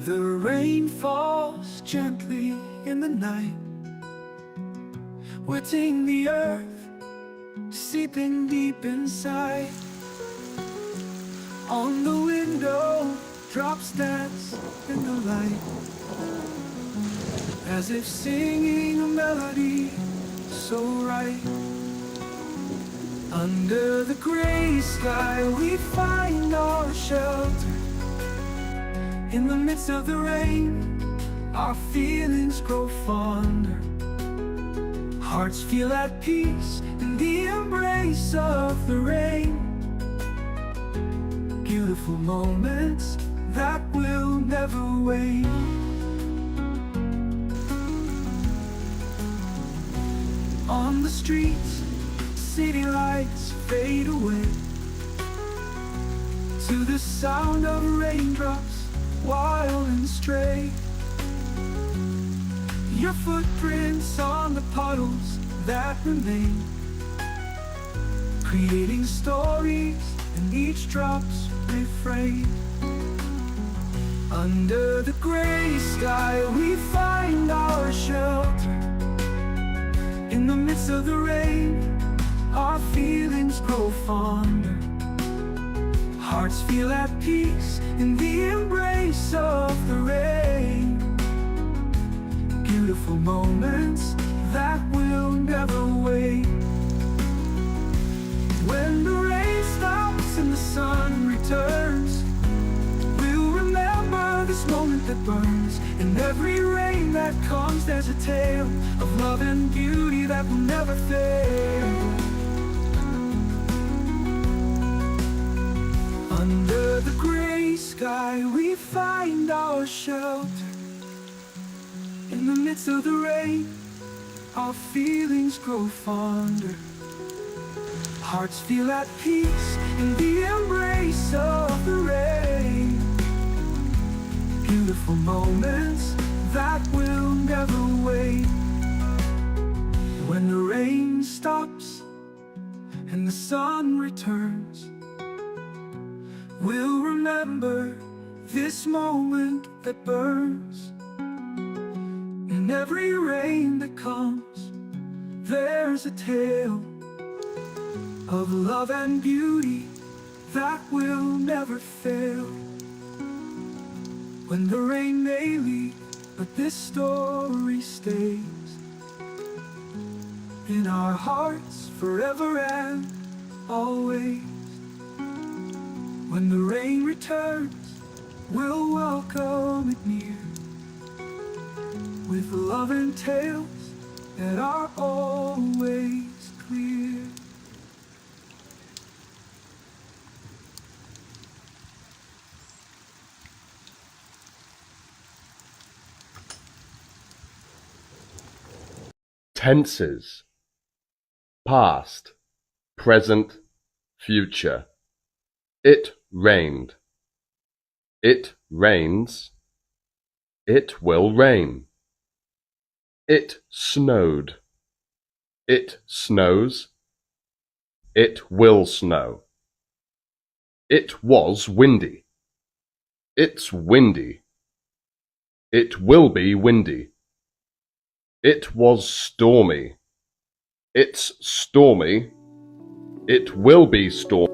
The rain falls gently in the night, wetting the earth, seeping deep inside. On the window, drops dance in the light, as if singing a melody so right. Under the gray sky we find our shelter. In the midst of the rain, our feelings grow fonder. Hearts feel at peace in the embrace of the rain. Beautiful moments that will never wane. On the streets, city lights fade away to the sound of raindrops, wild and stray. Your footprints on the puddles that remain, creating stories in each drop's refrain. Under the gray sky we find our shelter. In the midst of the rain, our feelings grow fonder. Hearts feel at peace in the embrace of the rain. Beautiful moments that will never wane. When the rain stops and the sun returns, we'll remember this moment that burns. In every rain that comes, there's a tale of love and beauty that will never fail. Under the gray sky we find our shelter. In the midst of the rain, our feelings grow fonder. Hearts feel at peace in the embrace of the rain. Beautiful moments that will never wane. When the rain stops and the sun returns, we'll remember this moment that burns. In every rain that comes, there's a tale of love and beauty that will never fail. When the rain may leave, but this story stays in our hearts forever and always. When the rain returns, we'll welcome it near, with love and tales that are always clear. Tenses: past, present, future. It rained. It rains. It will rain. It snowed. It snows. It will snow. It was windy. It's windy. It will be windy. It was stormy. It's stormy. It will be stormy.